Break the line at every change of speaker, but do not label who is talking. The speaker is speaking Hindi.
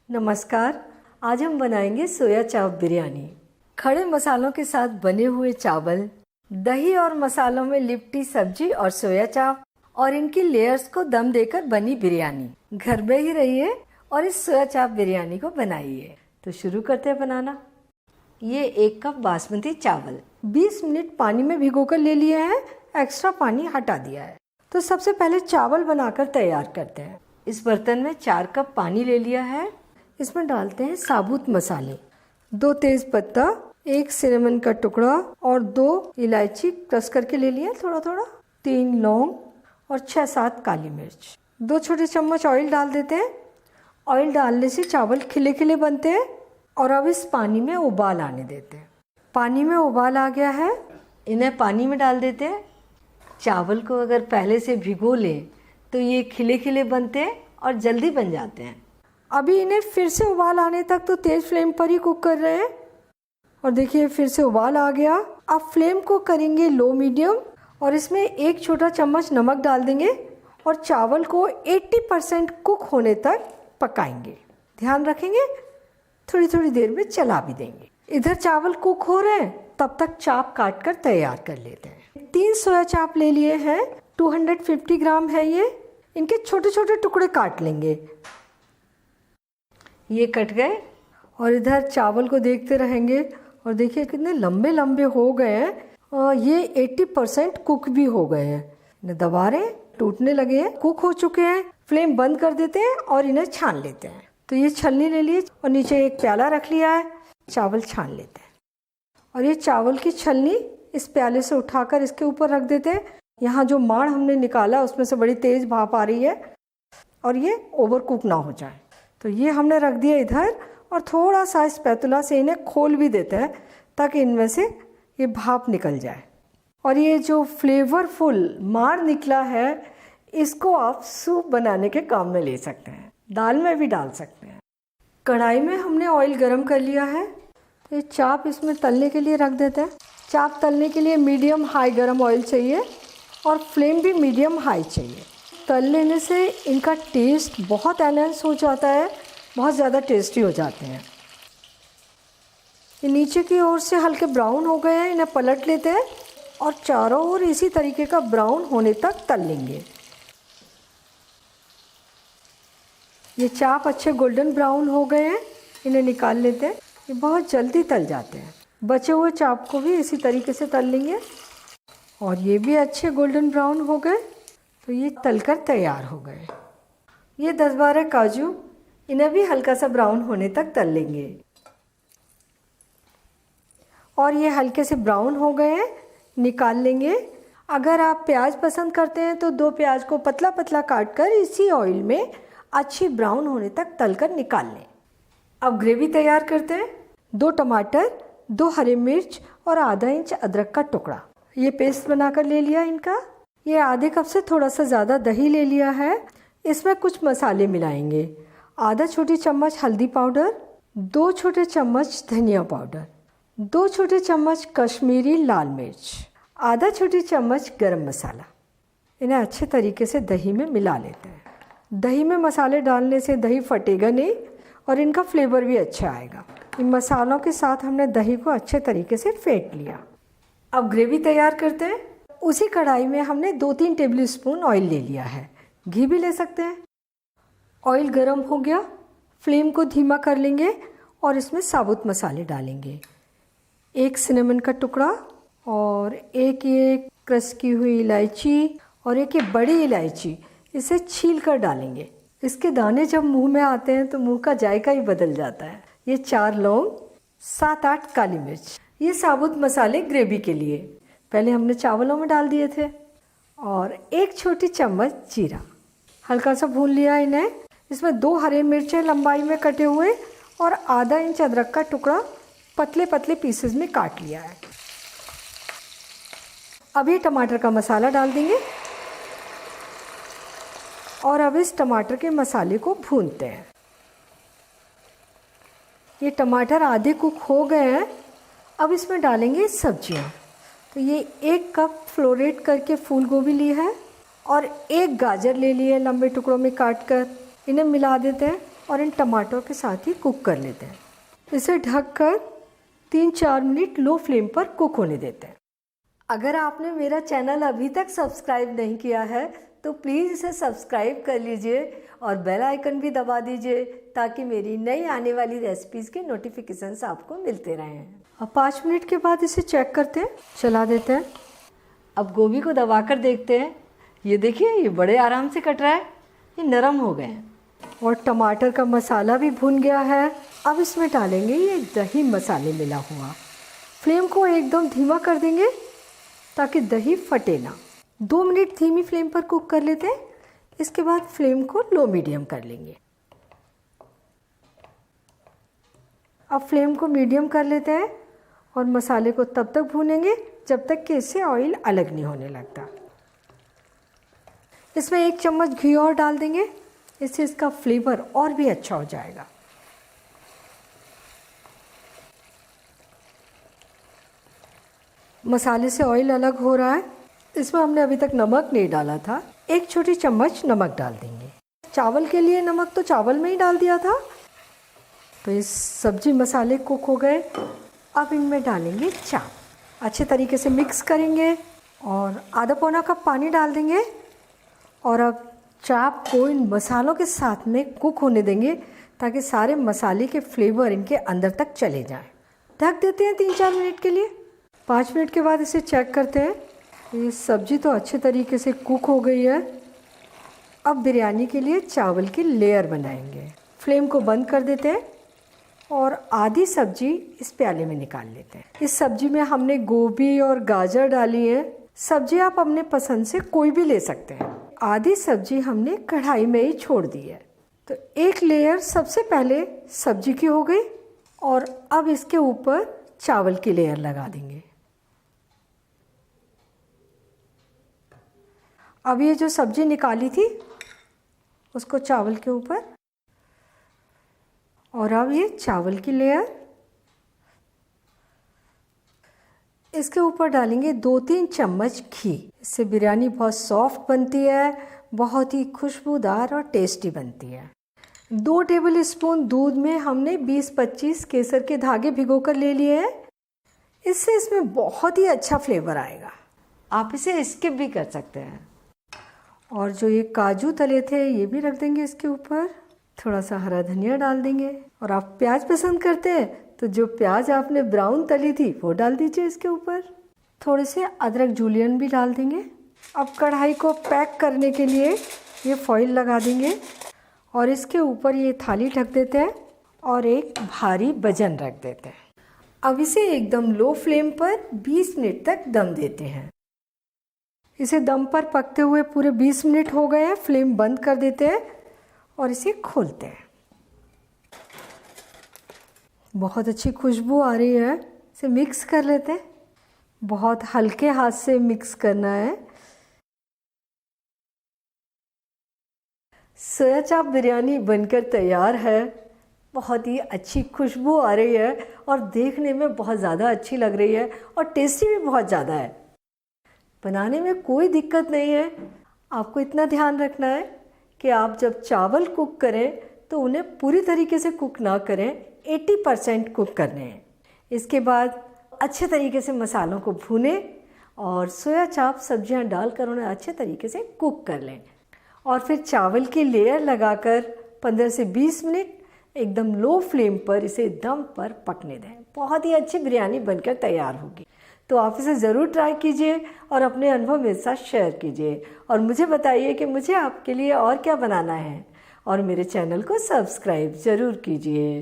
नमस्कार। आज हम बनाएंगे सोया चाप बिरयानी। खड़े मसालों के साथ बने हुए चावल, दही और मसालों में लिपटी सब्जी और सोया चाप और इनकी लेयर्स को दम देकर बनी बिरयानी। घर में ही रहिए और इस सोया चाप बिरयानी को बनाइए। तो शुरू करते हैं बनाना। ये 1 कप बासमती चावल 20 मिनट पानी में भिगोकर ले लिए हैं। एक्स्ट्रा पानी हटा दिया है। तो सबसे पहले चावल बनाकर तैयार करते हैं। इस बर्तन में 4 कप पानी ले लिया है। इसमें डालते हैं साबुत मसाले, 2 तेज पत्ता, 1 सिनेमन का टुकड़ा और 2 इलायची क्रश करके ले लिया थोड़ा थोड़ा, 3 लौंग और 6-7 काली मिर्च। 2 छोटे चम्मच ऑयल डाल देते हैं। ऑयल डालने से चावल खिले खिले बनते हैं। और अब इस पानी में उबाल आने देते हैं। पानी में उबाल आ गया है, इन्हें पानी में डाल देते हैं। चावल को अगर पहले से भिगो लें तो ये खिले खिले बनते हैं और जल्दी बन जाते हैं। अभी इन्हें फिर से उबाल आने तक तो तेज़ फ्लेम पर ही कुक कर रहे हैं। और देखिए फिर से उबाल आ गया। अब फ्लेम को करेंगे लो मीडियम और इसमें 1 छोटा चम्मच नमक डाल देंगे और चावल को 80% कुक होने तक पकाएंगे। ध्यान रखेंगे, थोड़ी थोड़ी देर में चला भी देंगे। इधर चावल कुक हो रहे हैं, तब तक चाप काट कर तैयार कर लेते हैं। 3 सोया चाप ले लिए हैं, 250 ग्राम है ये। इनके छोटे छोटे टुकड़े काट लेंगे। ये कट गए और इधर चावल को देखते रहेंगे और देखिए कितने लंबे लंबे हो गए हैं। ये 80% कुक भी हो गए हैं। इन्हें दबा रहे हैं, टूटने लगे हैं, कुक हो चुके हैं। फ्लेम बंद कर देते हैं और इन्हें छान लेते हैं। तो ये छलनी ले लिए और नीचे एक प्याला रख लिया है। चावल छान लेते हैं और ये चावल की छलनी इस प्याले से उठाकर इसके ऊपर रख देते हैं। यहाँ जो माड़ हमने निकाला उसमें से बड़ी तेज़ भाप आ रही है और ये ओवर कुक ना हो जाए। तो ये हमने रख दिया इधर और थोड़ा सा स्पैतुला से इन्हें खोल भी देते हैं ताकि इनमें से ये भाप निकल जाए। और ये जो फ्लेवरफुल माड़ निकला है इसको आप सूप बनाने के काम में ले सकते हैं, दाल में भी डाल सकते हैं। कढ़ाई में हमने ऑयल गरम कर लिया है। तो ये चाप इसमें तलने के लिए रख देते हैं। चाप तलने के लिए मीडियम हाई गरम ऑयल चाहिए और फ्लेम भी मीडियम हाई चाहिए। तल लेने से इनका टेस्ट बहुत एनहांस हो जाता है, बहुत ज़्यादा टेस्टी हो जाते हैं। ये नीचे की ओर से हल्के ब्राउन हो गए हैं, इन्हें पलट लेते हैं और चारों ओर इसी तरीके का ब्राउन होने तक तल लेंगे। ये चाप अच्छे गोल्डन ब्राउन हो गए हैं, इन्हें निकाल लेते हैं। ये बहुत जल्दी तल जाते हैं। बचे हुए चाप को भी इसी तरीके से तल लेंगे और ये भी अच्छे गोल्डन ब्राउन हो गए। तो ये तलकर तैयार हो गए। ये 10-12 काजू, इन्हें भी हल्का सा ब्राउन होने तक तल लेंगे। और ये हल्के से ब्राउन हो गए हैं, निकाल लेंगे। अगर आप प्याज पसंद करते हैं तो 2 प्याज को पतला पतला काट कर इसी ऑयल में अच्छी ब्राउन होने तक तलकर निकाल लें। अब ग्रेवी तैयार करते हैं। 2 टमाटर, 2 हरी मिर्च और आधा इंच अदरक का टुकड़ा, ये पेस्ट बनाकर ले लिया इनका। ये आधे कप से थोड़ा सा ज़्यादा दही ले लिया है। इसमें कुछ मसाले मिलाएंगे। आधा छोटी चम्मच हल्दी पाउडर, 2 छोटे चम्मच धनिया पाउडर, 2 छोटे चम्मच कश्मीरी लाल मिर्च, आधा छोटी चम्मच गरम मसाला। इन्हें अच्छे तरीके से दही में मिला लेते हैं। दही में मसाले डालने से दही फटेगा नहीं और इनका फ्लेवर भी अच्छा आएगा। इन मसालों के साथ हमने दही को अच्छे तरीके से फेंट लिया। अब ग्रेवी तैयार करते हैं। उसी कढ़ाई में हमने 2-3 टेबल स्पून ऑयल ले लिया है, घी भी ले सकते हैं। ऑयल गर्म हो गया, फ्लेम को धीमा कर लेंगे और इसमें साबुत मसाले डालेंगे। 1 सिनेमन का टुकड़ा और एक ये क्रश की हुई इलायची और एक ये बड़ी इलायची, इसे छील कर डालेंगे। इसके दाने जब मुंह में आते हैं तो मुंह का जायका ही बदल जाता है। ये 4 लौंग, 7-8 काली मिर्च। ये साबुत मसाले ग्रेवी के लिए पहले हमने चावलों में डाल दिए थे। और 1 छोटी चम्मच जीरा, हल्का सा भून लिया इन्हें। इसमें 2 हरे मिर्चें लंबाई में कटे हुए और आधा इंच अदरक का टुकड़ा पतले पतले पीसेस में काट लिया है। अब ये टमाटर का मसाला डाल देंगे और अब इस टमाटर के मसाले को भूनते हैं। ये टमाटर आधे कुक हो गए हैं। अब इसमें डालेंगे सब्जियां। तो ये 1 कप फ्लोरेट करके फूल गोभी ली है और 1 गाजर ले ली है लंबे टुकड़ों में काट कर। इन्हें मिला देते हैं और इन टमाटरों के साथ ही कुक कर लेते हैं। इसे ढककर 3-4 मिनट लो फ्लेम पर कुक होने देते हैं। अगर आपने मेरा चैनल अभी तक सब्सक्राइब नहीं किया है तो प्लीज़ इसे सब्सक्राइब कर लीजिए और बेल आइकन भी दबा दीजिए ताकि मेरी नई आने वाली रेसिपीज़ के नोटिफिकेशंस आपको मिलते रहें। अब 5 मिनट के बाद इसे चेक करते हैं, चला देते हैं। अब गोभी को दबाकर देखते हैं। ये देखिए, ये बड़े आराम से कट रहा है, ये नरम हो गए हैं और टमाटर का मसाला भी भुन गया है। अब इसमें डालेंगे ये दही मसाले मिला हुआ। फ्लेम को एकदम धीमा कर देंगे ताकि दही फटे ना। 2 मिनट धीमी फ्लेम पर कुक कर लेते हैं। इसके बाद फ्लेम को लो मीडियम कर लेंगे। अब फ्लेम को मीडियम कर लेते हैं और मसाले को तब तक भूनेंगे जब तक कि इससे ऑयल अलग नहीं होने लगता। इसमें 1 चम्मच घी और डाल देंगे, इससे इसका फ्लेवर और भी अच्छा हो जाएगा। मसाले से ऑयल अलग हो रहा है। इसमें हमने अभी तक नमक नहीं डाला था, 1 छोटी चम्मच नमक डाल देंगे। चावल के लिए नमक तो चावल में ही डाल दिया था। तो इस सब्जी मसाले कुक हो गए। अब इनमें डालेंगे चाप, अच्छे तरीके से मिक्स करेंगे और आधा पौना कप पानी डाल देंगे। और अब चाप को इन मसालों के साथ में कुक होने देंगे ताकि सारे मसाले के फ्लेवर इनके अंदर तक चले जाएं। ढक देते हैं 3-4 मिनट के लिए। 5 मिनट के बाद इसे चेक करते हैं। ये सब्ज़ी तो अच्छे तरीके से कुक हो गई है। अब बिरयानी के लिए चावल की लेयर बनाएंगे। फ्लेम को बंद कर देते हैं और आधी सब्जी इस प्याले में निकाल लेते हैं। इस सब्जी में हमने गोभी और गाजर डाली है। सब्जी आप अपने पसंद से कोई भी ले सकते हैं। आधी सब्जी हमने कढ़ाई में ही छोड़ दी है। तो एक लेयर सबसे पहले सब्जी की हो गई और अब इसके ऊपर चावल की लेयर लगा देंगे। अब ये जो सब्जी निकाली थी उसको चावल के ऊपर, और अब ये चावल की लेयर, इसके ऊपर डालेंगे 2-3 चम्मच घी। इससे बिरयानी बहुत सॉफ्ट बनती है, बहुत ही खुशबूदार और टेस्टी बनती है। 2 टेबल स्पून दूध में हमने 20-25 केसर के धागे भिगोकर ले लिए हैं। इससे इसमें बहुत ही अच्छा फ्लेवर आएगा। आप इसे स्किप भी कर सकते हैं। और जो ये काजू तले थे ये भी रख देंगे इसके ऊपर। थोड़ा सा हरा धनिया डाल देंगे। और आप प्याज पसंद करते हैं तो जो प्याज आपने ब्राउन तली थी वो डाल दीजिए इसके ऊपर। थोड़े से अदरक जूलियन भी डाल देंगे। अब कढ़ाई को पैक करने के लिए ये फॉइल लगा देंगे और इसके ऊपर ये थाली ढक देते हैं और एक भारी वजन रख देते हैं। अब इसे एकदम लो फ्लेम पर 20 मिनट तक दम देते हैं। इसे दम पर पकते हुए पूरे 20 मिनट हो गए हैं। फ्लेम बंद कर देते हैं और इसे खोलते हैं। बहुत अच्छी खुशबू आ रही है। इसे मिक्स कर लेते हैं। बहुत हल्के हाथ से मिक्स करना है। सोया चाप बिरयानी बनकर तैयार है। बहुत ही अच्छी खुशबू आ रही है और देखने में बहुत ज़्यादा अच्छी लग रही है और टेस्टी भी बहुत ज़्यादा है। बनाने में कोई दिक्कत नहीं है। आपको इतना ध्यान रखना है कि आप जब चावल कुक करें तो उन्हें पूरी तरीके से कुक ना करें, 80% कुक करने हैं। इसके बाद अच्छे तरीके से मसालों को भूनें और सोया चाप सब्जियां डालकर उन्हें अच्छे तरीके से कुक कर लें और फिर चावल की लेयर लगाकर 15 से 20 मिनट एकदम लो फ्लेम पर इसे दम पर पकने दें। बहुत ही अच्छी बिरयानी बनकर तैयार होगी। तो आप इसे ज़रूर ट्राई कीजिए और अपने अनुभव मेरे साथ शेयर कीजिए और मुझे बताइए कि मुझे आपके लिए और क्या बनाना है। और मेरे चैनल को सब्सक्राइब ज़रूर कीजिए।